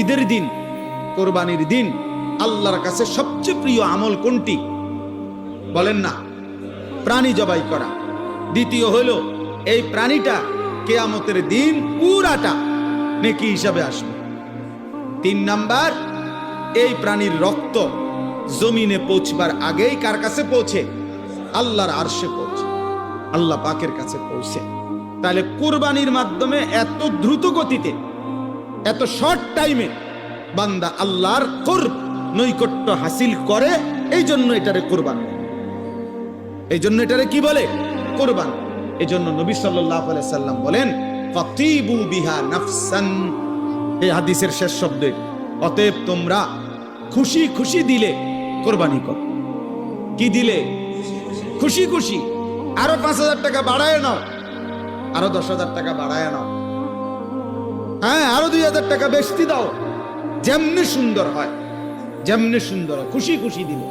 ঈদের দিন, কোরবানির দিন আল্লাহর কাছে সবচেয়ে প্রিয় আমল কোনটি বলেন না? প্রাণী জবাই করা। দ্বিতীয় হলো এই প্রাণীটা কিয়ামতের দিন পুরাটা নেকি হিসাবে আসবে। 3 নাম্বার, এই প্রাণীর রক্ত জমিনে পৌঁছবার আগেই কার কাছে পৌঁছে? আল্লাহর আরশে পৌঁছে, আল্লাহ পাকের কাছে পৌঁছে। তাহলে কুরবানির মাধ্যমে এত দ্রুত গতিতে, এত শর্ট টাইমে বান্দা আল্লাহর কুরব, নৈকট্য হাসিল করে। এই জন্য এটারে কুরবান, এই জন্য এটারে কি বলে? কুরবান। এই জন্য নবী সাল্লাল্লাহু আলাইহি সাল্লাম বলেন, ফাতিবু বিহা নাফসান। এই হাদিসের শেষ শব্দ, অতএব তোমরা খুশি খুশি দিলে কোরবানি করো। কি দিলে? খুশি খুশি। আরো 5,000 টাকা বাড়ায় নাও, আরো 10,000 টাকা বাড়ায় নাও, হ্যাঁ আরো 2,000 টাকা বেশি দাও। যেমনি সুন্দর হয়, যেমনি সুন্দর হয়, খুশি খুশি দিলে।